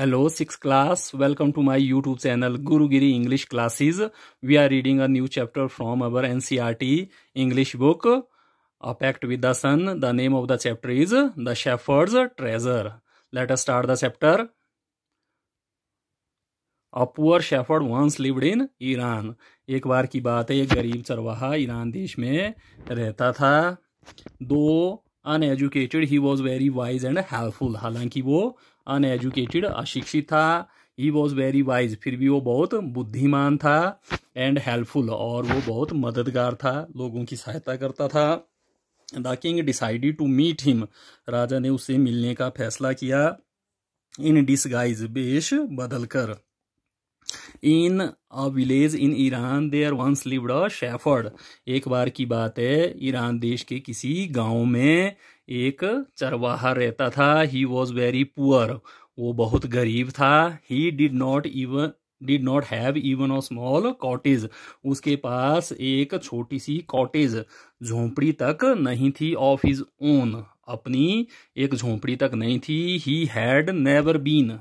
Hello, sixth class. Welcome to my YouTube channel Gurugiri English Classes. We are reading a new chapter from our NCERT English book, A Pact with the Sun. The name of the chapter is The Shepherd's Treasure. Let us start the chapter. A poor shepherd once lived in Iran. एक बार की बात है, एक गरीब चरवाहा Iran देश में रहता था. दो uneducated he was very wise and helpful. हालांकि वो अनएजुकेटेड अशिक्षित था. ही वॉज वेरी वाइज, फिर भी वो बहुत बुद्धिमान था. एंड हेल्पफुल, और वो बहुत मददगार था, लोगों की सहायता करता था. The king decided to meet him. राजा ने उससे मिलने का फैसला किया. इन डिसगाइज, वेश बदलकर. In a village in Iran there once lived a shepherd. एक बार की बात है, ईरान देश के किसी गांव में एक चरवाहा रहता था. He was very poor. वो बहुत गरीब था. He did not have even a small cottage. उसके पास एक छोटी सी कॉटेज, झोंपड़ी तक नहीं थी. ऑफ हिज ओन, अपनी एक झोंपड़ी तक नहीं थी. He had never been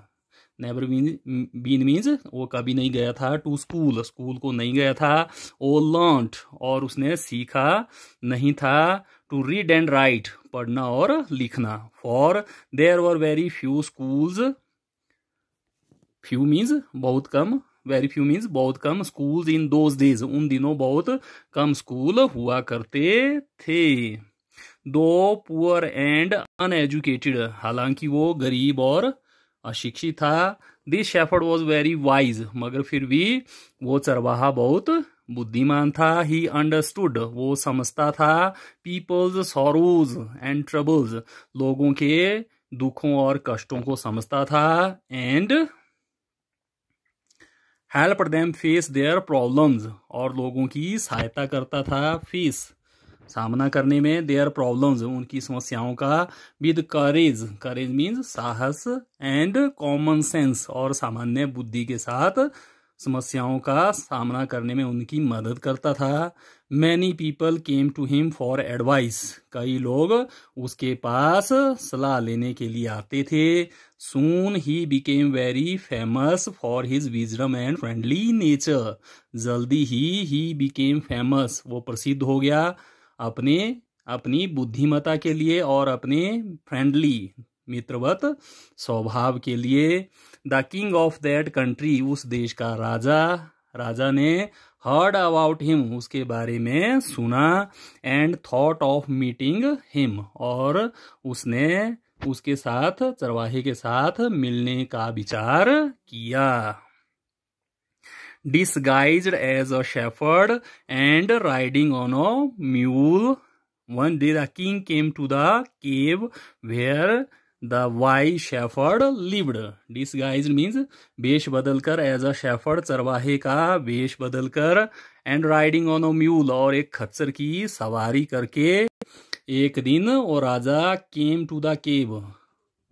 means वो कभी नहीं गया था. टू स्कूल, स्कूल को नहीं गया था. ओ लर्नड, और उसने सीखा नहीं था. टू रीड एंड राइट, पढ़ना और लिखना. For there were very few schools. Few means बहुत कम, वेरी फ्यू मीन्स बहुत कम. स्कूल्स इन दोज डेज, उन दिनों बहुत कम स्कूल हुआ करते थे. दो पुअर एंड अनएजुकेटेड, हालांकि वो गरीब और अशिक्षित था. This shepherd was very wise, मगर फिर भी वो चरवाहा बहुत बुद्धिमान था. ही अंडरस्टूड, वो समझता था. पीपल्स सॉरोज एंड ट्रबल्स, लोगों के दुखों और कष्टों को समझता था. And help them face their problems, और लोगों की सहायता करता था फेस, सामना करने में, देयर प्रॉब्लम्स, उनकी समस्याओं का. विद करेज, करेज मीन्स साहस. एंड कॉमन सेंस, और सामान्य बुद्धि के साथ समस्याओं का सामना करने में उनकी मदद करता था. Many people came to him for advice. कई लोग उसके पास सलाह लेने के लिए आते थे. Soon he became very famous for his wisdom and friendly nature. जल्दी ही बिकेम फेमस, वो प्रसिद्ध हो गया अपनी बुद्धिमत्ता के लिए और अपने फ्रेंडली, मित्रवत स्वभाव के लिए. The king of that country, उस देश का राजा ने हर्ड अबाउट हिम, उसके बारे में सुना. And thought of meeting him, और उसने उसके साथ, चरवाहे के साथ मिलने का विचार किया. Disguised as a shepherd and riding on a mule, one day the king came to the cave where the wise shepherd lived. Disguised means वेश बदलकर, as a shepherd, चरवाहे का वेश बदलकर. and riding on a mule, और एक खच्चर की सवारी करके. एक दिन वो राजा came to the cave,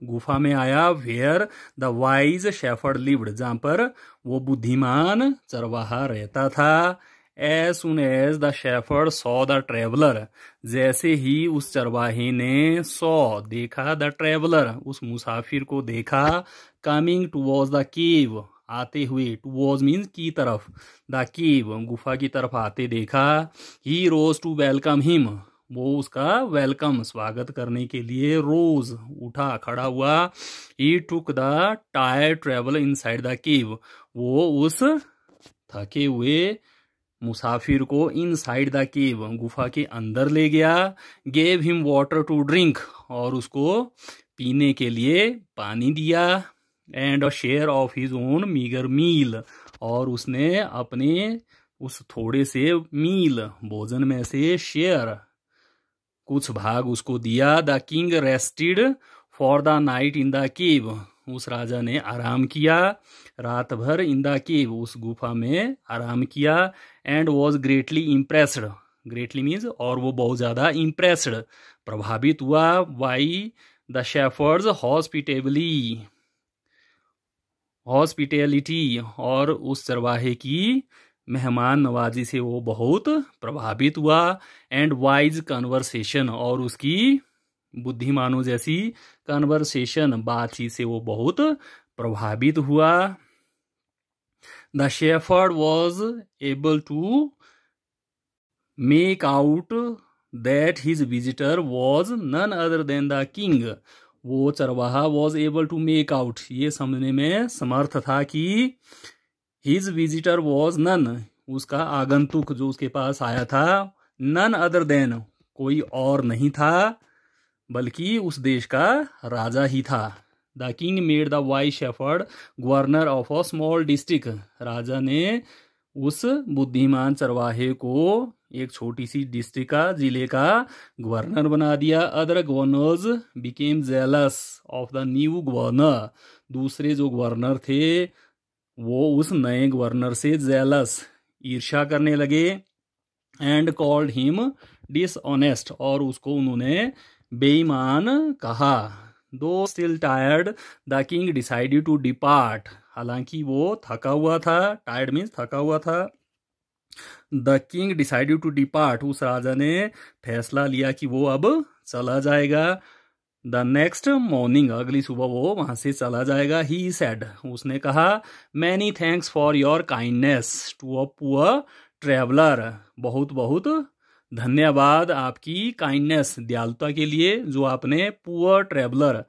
गुफा में आया. Where the wise shepherd lived, जहां पर वो बुद्धिमान चरवाहा रहता था. As soon as the shepherd saw the traveller, जैसे ही उस चरवाहे ने देखा, द ट्रेवलर, उस मुसाफिर को देखा. कमिंग टुवर्ड्स द केव, आते हुए. टुवर्ड्स मीन्स की तरफ. द केव, गुफा की तरफ आते देखा. ही रोज टू वेलकम हिम, वो उसका वेलकम, स्वागत करने के लिए रोज उठा, खड़ा हुआ. He took the tired traveller inside the cave, वो उस थके हुए मुसाफिर को इनसाइड द केव, गुफा के अंदर ले गया. Gave him water to drink, और उसको पीने के लिए पानी दिया. And a share of his own meagre meal, और उसने अपने उस थोड़े से मील, भोजन में से शेयर, कुछ भाग उसको दिया. The king rested for the night in the cave, उस राजा ने आराम किया रात भर. इन द केव, उस गुफा में आराम किया. And was greatly impressed, greatly means और वो बहुत ज्यादा इम्प्रेस्ड, प्रभावित हुआ. बाई द शेफर्ड्स हॉस्पिटैलिटी, और उस चरवाहे की मेहमान नवाजी से वो बहुत प्रभावित हुआ. एंड वाइज कन्वर्सेशन, और उसकी बुद्धिमानों जैसी कन्वर्सेशन, बातचीत से वो बहुत प्रभावित हुआ। The shepherd was able to make out that his visitor was none other than the king. वो चरवाहा was able to make out, ये समझने में समर्थ था कि हिज विजिटर वॉज नन, उसका आगंतुक जो उसके पास आया था, नन अदर देन, कोई और नहीं था बल्कि उस देश का राजा ही था। The king made the wise shepherd governor of a small district. राजा ने उस बुद्धिमान चरवाहे को एक छोटी सी डिस्ट्रिक्ट का, जिले का गवर्नर बना दिया। Other governors became jealous of the new governor. दूसरे जो गवर्नर थे वो उस नए गवर्नर से जेलस, ईर्ष्या करने लगे। एंड कॉल्ड हिम डिसऑनेस्ट, और उसको उन्होंने बेईमान कहा। Though still tired the king decided to depart. हालांकि वो थका हुआ था, टायर्ड मीन्स थका हुआ था। The king decided to depart, उस राजा ने फैसला लिया कि वो अब चला जाएगा। द नेक्स्ट मॉर्निंग, अगली सुबह वो वहां से चला जाएगा। ही सेड, उसने कहा, many thanks for your kindness to a poor traveller. बहुत बहुत धन्यवाद आपकी काइंडनेस, दयालुता के लिए, जो आपने पुअर ट्रेवलर,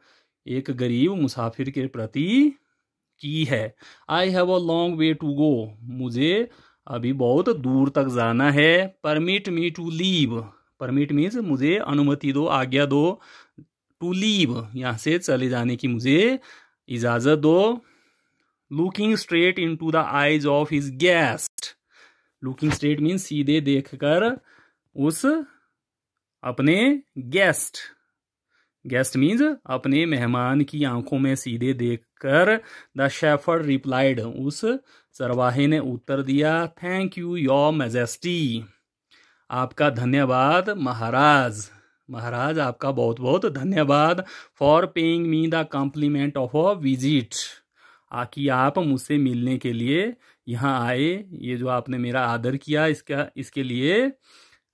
एक गरीब मुसाफिर के प्रति की है। I have a long way to go, मुझे अभी बहुत दूर तक जाना है। Permit me to leave, permit means मुझे अनुमति दो, आज्ञा दो। टू लीव, यहाँ से चले जाने की मुझे इजाजत दो। Looking straight into the eyes of his guest. Looking straight means सीधे देखकर उस अपने गेस्ट, गेस्ट मीन्स अपने मेहमान की आंखों में सीधे देखकर। द शेफर्ड रिप्लाइड, उस चरवाहे ने उत्तर दिया, थैंक यू योर मैजेस्टी, आपका धन्यवाद महाराज। महाराज आपका बहुत बहुत धन्यवाद। For paying me the compliment of a visit, कि आप मुझसे मिलने के लिए यहाँ आए, ये जो आपने मेरा आदर किया इसके लिए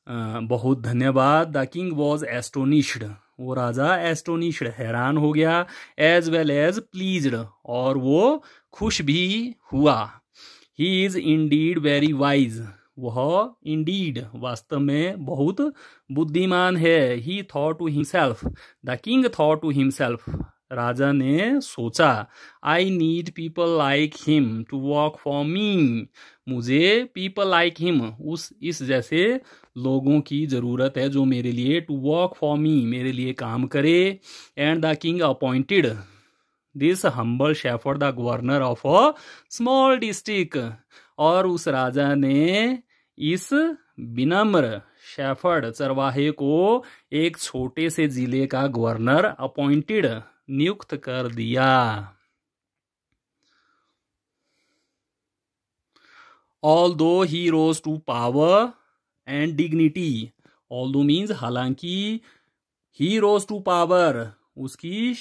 बहुत धन्यवाद। द किंग वॉज एस्टोनिश्ड, वो राजा एस्टोनिश्ड, हैरान हो गया। एज वेल एज प्लीज्ड, और वो खुश भी हुआ। He is indeed very wise, वह इंडीड वास्तव में बहुत बुद्धिमान है। He thought to himself, the king thought to himself, राजा ने सोचा, I need people like him to work for me, मुझे पीपल लाइक हिम, इस जैसे लोगों की जरूरत है जो मेरे लिए, टू वर्क फॉर मी, मेरे लिए काम करे। And the king appointed this humble shepherd the governor of a small district, और उस राजा ने इस विनम्र शेफर्ड चरवाहे को एक छोटे से जिले का गवर्नर अपॉइंटेड, नियुक्त कर दिया। Although he rose to power and dignity, although means हालांकि, ही रोज टू पावर, उसकी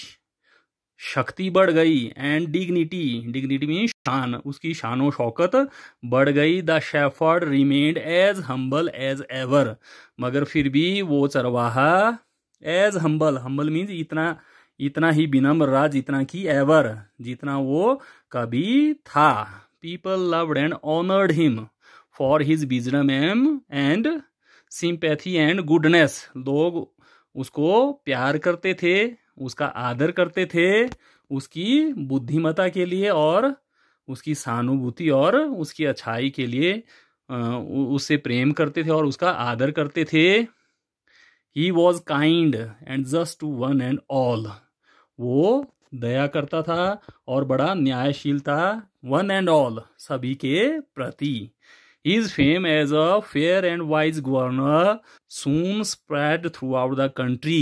शक्ति बढ़ गई, एंड डिग्निटी, डिग्निटी मीन्स शान, उसकी शानो शौकत बढ़ गई। The shepherd remained as humble as ever, मगर फिर भी वो चरवाहा एज हम्बल, हम्बल मीन्स इतना ही विनम्र रहा जितना कि एवर, जितना वो कभी था। People loved and honoured him for his wisdom and sympathy and goodness, लोग उसको प्यार करते थे, उसका आदर करते थे, उसकी बुद्धिमत्ता के लिए और उसकी सहानुभूति और उसकी अच्छाई के लिए उससे प्रेम करते थे और उसका आदर करते थे। He was kind and just to one and all, वो दया करता था और बड़ा न्यायशील था, वन एंड ऑल, सभी के प्रति। His fame as a fair and wise governor soon spread throughout the country.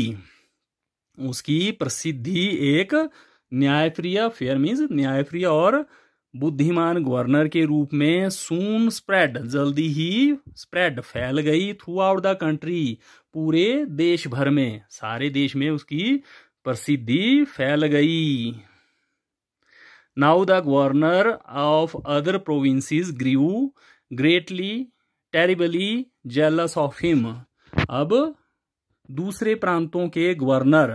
उसकी प्रसिद्धि एक न्यायप्रिय, फेयर मीन्स न्यायप्रिय और बुद्धिमान गवर्नर के रूप में, सून स्प्रेड, जल्दी ही, स्प्रेड फैल गई, थ्रू आउट द कंट्री, पूरे देश भर में, सारे देश में उसकी प्रसिद्धि फैल गई। Now the governor of other provinces grew greatly terribly jealous of him. अब दूसरे प्रांतों के गवर्नर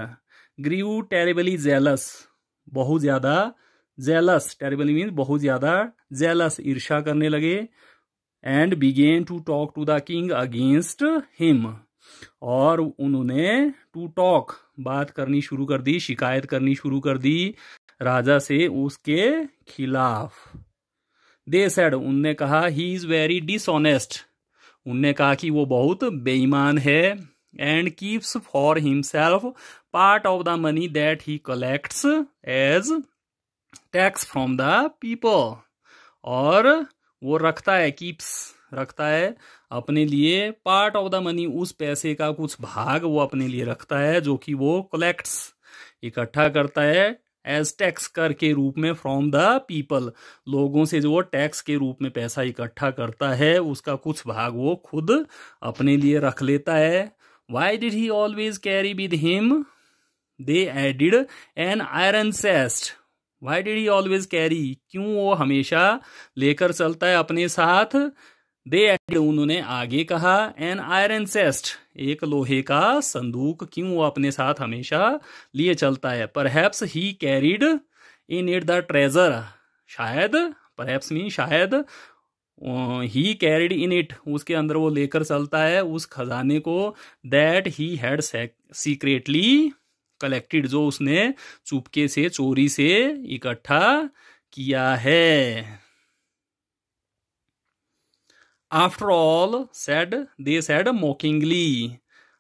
ग्रीव टेरिबली जेलस, बहुत ज्यादा जेलस, टेरिबली मीन्स बहुत ज्यादा जेलस, ईर्ष्या करने लगे। And began to talk to the king against him, और उन्होंने टू टॉक, बात करनी शुरू कर दी, शिकायत करनी शुरू कर दी राजा से उसके खिलाफ। दे सेड, उनने कहा, ही इज वेरी डिसऑनेस्ट, उनने कहा कि वो बहुत बेईमान है। And keeps for himself part of the money that he collects as tax from the people, और वो रखता है, कीप्स रखता है अपने लिए, पार्ट ऑफ द मनी, उस पैसे का कुछ भाग वो अपने लिए रखता है जो कि वो कलेक्ट्स, इकट्ठा करता है, एज टैक्स कर के रूप में, फ्रॉम द पीपल, लोगों से जो वो टैक्स के रूप में पैसा इकट्ठा करता है उसका कुछ भाग वो खुद अपने लिए रख लेता है। Why did he always carry with him, they added N iron chest, why did he always carry, क्यों वो हमेशा लेकर चलता है अपने साथ, दे एडिड, उन्होंने आगे कहा, एन आयरन चेस्ट, एक लोहे का संदूक, क्यों वो अपने साथ हमेशा लिए चलता है। Perhaps he carried in it the treasure, शायद, परहैप्स मीन शायद, ही कैरिड इन इट, उसके अंदर वो लेकर चलता है उस खजाने को, that he had secretly collected, जो उसने चुपके से, चोरी से इकट्ठा किया है। After all said, they said mockingly,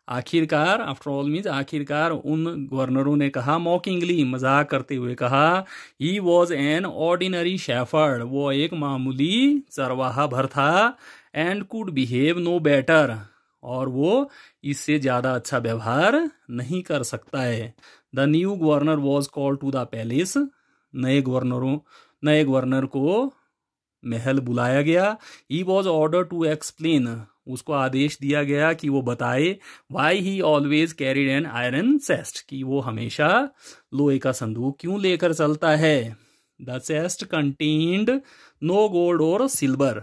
आखिरकार, आफ्टर ऑल मीन्स आखिरकार, उन गवर्नरों ने कहा, मॉकिंगली, मजाक करते हुए कहा, he was an ordinary shepherd, वो एक मामूली चरवाहा भर था, and could behave no better, और वो इससे ज्यादा अच्छा व्यवहार नहीं कर सकता है। The new governor was called to the palace, नए गवर्नर को महल बुलाया गया। He was ordered to explain, उसको आदेश दिया गया कि वो बताए, why he always carried an iron chest, कि वो हमेशा लोहे का संदूक क्यों लेकर चलता है। The chest contained no gold और सिल्वर,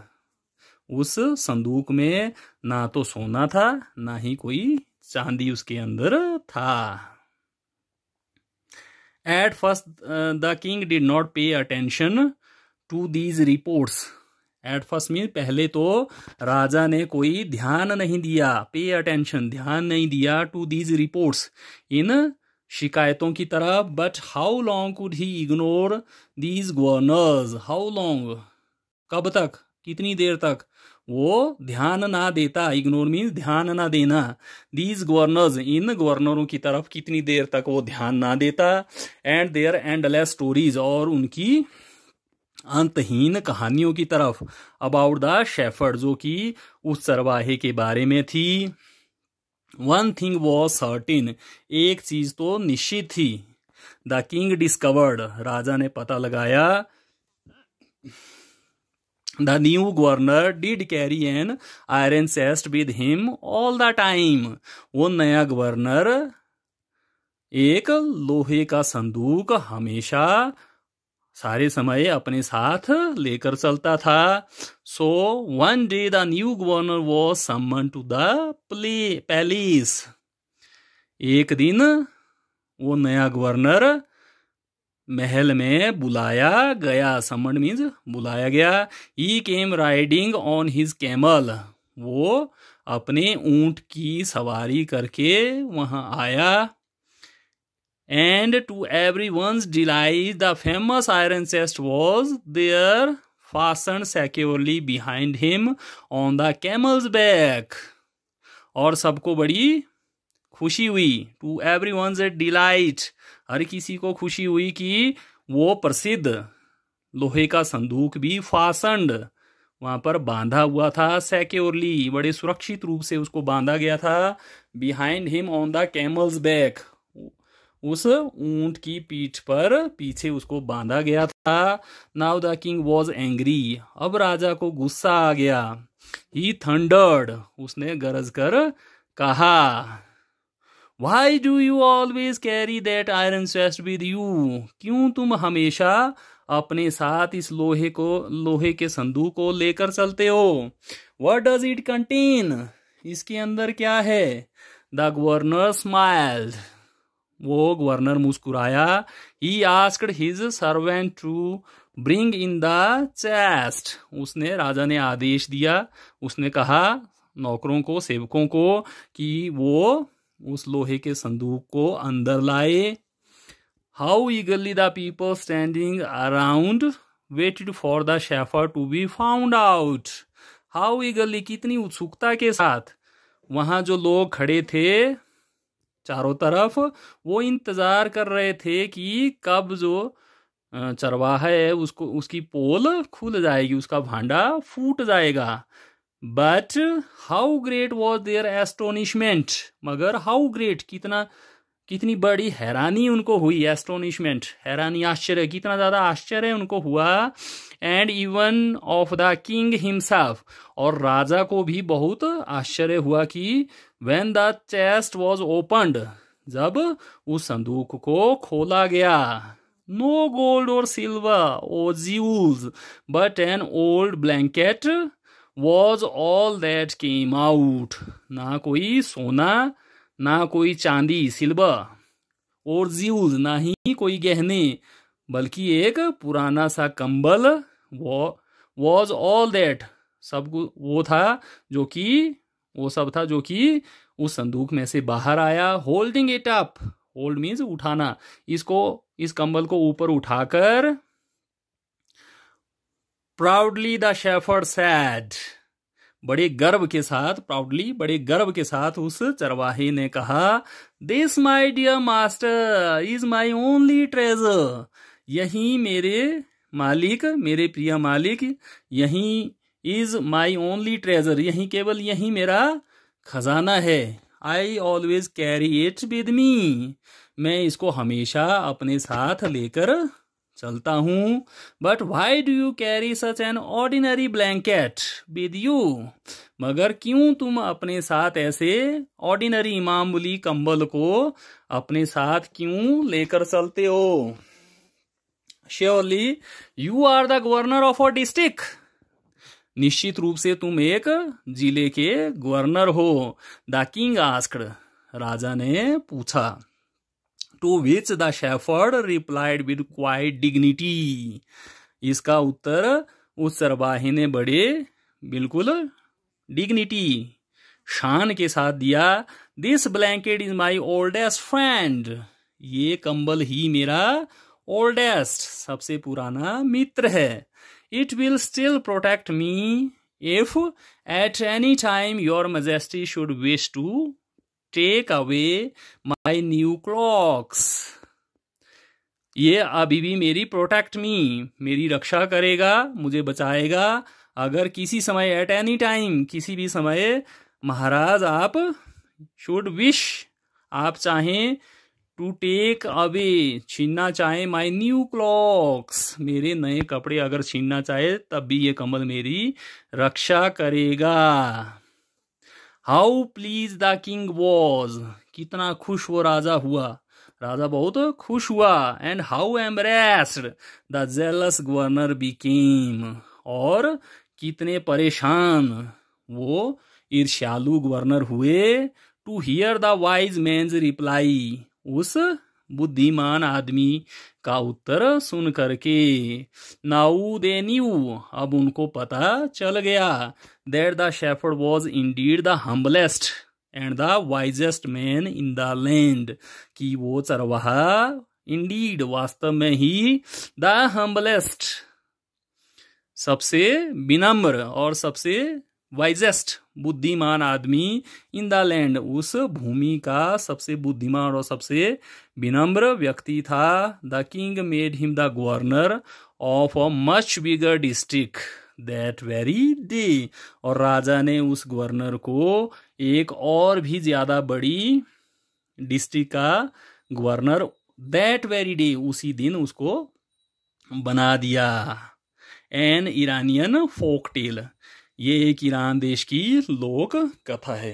उस संदूक में ना तो सोना था ना ही कोई चांदी उसके अंदर था। At first the king did not pay attention to these reports, at first mean पहले तो राजा ने कोई ध्यान नहीं दिया, पे अटेंशन, ध्यान नहीं दिया, टू दीज रिपोर्ट्स, इन शिकायतों की तरफ। But how long could he ignore these governors, how long, कब तक, कितनी देर तक वो ध्यान ना देता, इग्नोर मीन्स ध्यान ना देना, दीज गवर्नर्स, इन गवर्नरों की तरफ कितनी देर तक वो ध्यान ना देता। एंड देयर एंडलेस स्टोरीज, और उनकी अंतहीन कहानियों की तरफ, अबाउट द शेफर्ड, जो कि उस चरवाहे के बारे में थी। वन थिंग वॉज सर्टिन, एक चीज तो निश्चित थी। द किंग डिस्कवर्ड, राजा ने पता लगाया, the new governor did carry N iron chest with him all the time, वो नया गवर्नर एक लोहे का संदूक हमेशा सारे समय अपने साथ लेकर चलता था। So one day the new governor was summon to the palace, एक दिन वो नया गवर्नर महल में बुलाया गया, समन मीन्स बुलाया गया। ही केम राइडिंग ऑन हिज कैमल, वो अपने ऊंट की सवारी करके वहां आया। And to everyone's delight, the famous iron chest was there, fastened securely behind him on the camel's back. और सबको बड़ी खुशी हुई, to everyone's delight, हर किसी को खुशी हुई कि वो प्रसिद्ध लोहे का संदूक भी fastened, वहां पर बांधा हुआ था, securely, बड़े सुरक्षित रूप से उसको बांधा गया था, behind him on the camel's back, उस ऊंट की पीठ पर पीछे उसको बांधा गया था। Now the king was angry, अब राजा को गुस्सा आ गया। ही थंडर्ड, उसने गरज कर कहा, why do you always carry that iron chest with you, क्यों तुम हमेशा अपने साथ इस लोहे के संदूक को लेकर चलते हो। व्हाट डज इट कंटेन, इसके अंदर क्या है। द गवर्नर स्माइल्ड, वो गवर्नर मुस्कुराया। He asked his servant to bring in the chest, उसने राजा ने आदेश दिया, उसने कहा नौकरों को, सेवकों को कि वो उस लोहे के संदूक को अंदर लाए। How eagerly the people standing around waited for the shepherd to be found out. How eagerly, कितनी उत्सुकता के साथ वहां जो लोग खड़े थे चारों तरफ, वो इंतजार कर रहे थे कि कब जो चरवाहा है उसको, उसकी पोल खुल जाएगी, उसका भांडा फूट जाएगा। But how great was their astonishment, मगर हाउ ग्रेट, कितनी बड़ी हैरानी उनको हुई। एस्टोनिशमेंट, हैरानी, आश्चर्य, कितना ज्यादा आश्चर्य उनको हुआ। And even of the king himself, और राजा को भी बहुत आश्चर्य हुआ कि when the chest was opened, जब उस संदूक को खोला गया। नो गोल्ड और सिल्वर और Jules but an old blanket was all that came out. ना कोई सोना, ना कोई चांदी सिल्वर, और ज्यूल्स, ना ही कोई गहने, बल्कि एक पुराना सा कंबल, वॉज ऑल दैट, सब वो था जो कि, वो सब था जो कि उस संदूक में से बाहर आया। Holding it up, hold means उठाना, इस कंबल को ऊपर उठाकर, प्राउडली द शेफर्ड सैड, बड़े गर्व के साथ, प्राउडली, बड़े गर्व के साथ उस चरवाहे ने कहा, this my dear master is my only treasure, यही मेरे मालिक, मेरे प्रिय मालिक, यही इज माई ओनली ट्रेजर, यही, केवल यही मेरा खजाना है। I always carry it with me, मैं इसको हमेशा अपने साथ लेकर चलता हूं। But why do you carry such an ordinary blanket with you, मगर क्यों तुम अपने साथ ऐसे ऑर्डिनरी, मामूली कंबल को अपने साथ क्यों लेकर चलते हो। Surely you are the governor of a district, निश्चित रूप से तुम एक जिले के गवर्नर हो। द किंग आस्क्ड, राजा ने पूछा। To which the shepherd replied with quiet dignity, इसका उत्तर उस चरवाहे ने बड़े, बिल्कुल डिग्निटी, शान के साथ दिया। This blanket is my oldest friend, ये कंबल ही मेरा ओल्डेस्ट, सबसे पुराना मित्र है। It will still protect me if at any time your majesty should wish to take away my new cloaks, ये अभी भी मेरी प्रोटेक्ट मी, मेरी रक्षा करेगा, मुझे बचाएगा। अगर किसी समय, एट एनी टाइम, किसी भी समय, महाराज आप, शुड विश, आप चाहें, टू टेक अवे, छीनना चाहे, माई न्यू क्लॉक्स, मेरे नए कपड़े अगर छीनना चाहे, तब भी ये कंबल मेरी रक्षा करेगा। How pleased the king was, कितना खुश वो राजा हुआ, राजा बहुत खुश हुआ। And how embarrassed the jealous governor became, और कितने परेशान वो ईर्ष्यालु गवर्नर हुए। To hear the wise man's reply, उस बुद्धिमान आदमी का उत्तर सुन करके। नाउ दे न्यू, अब उनको पता चल गया, that the shepherd was Indeed the humblest and the wisest man in the land, कि वो चरवाहा इंडीड, वास्तव में ही, द हम्बलेस्ट, सबसे विनम्र और सबसे वाइजेस्ट, बुद्धिमान आदमी, इन द लैंड, उस भूमि का सबसे बुद्धिमान और सबसे विनम्र व्यक्ति था। The king made him the governor of a much bigger district that very day, और राजा ने उस गवर्नर को एक और भी ज्यादा बड़ी डिस्ट्रिक्ट का गवर्नर दैट वेरी डे, उसी दिन उसको बना दिया। एन ईरानियन फोक टेल, ये एक ईरान देश की लोक कथा है।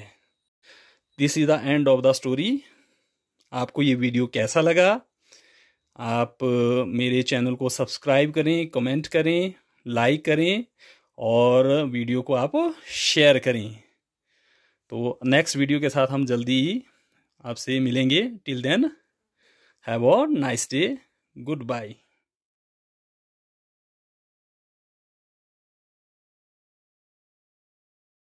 This is the end of the story. आपको ये वीडियो कैसा लगा? आप मेरे चैनल को सब्सक्राइब करें, कमेंट करें, लाइक करें और वीडियो को आप शेयर करें। तो नेक्स्ट वीडियो के साथ हम जल्दी ही आपसे मिलेंगे। Till then have a nice day, good bye.